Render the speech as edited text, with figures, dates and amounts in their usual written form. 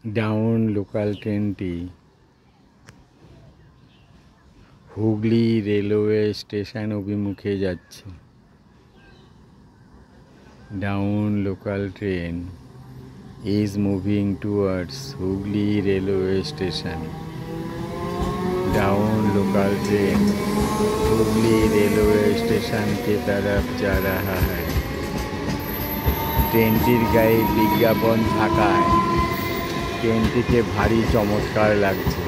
Down local ট্রেনটি Hooghly railway station অভিমুখে যাচ্ছে। Down local train is moving towards Hooghly railway station. Down local train Hooghly railway station की तरफ जा रहा है। ट्रेनটির গায়ে বিজ্ঞাপন থাকায় ট্রেনটিকে ভারী চমৎকার লাগছে।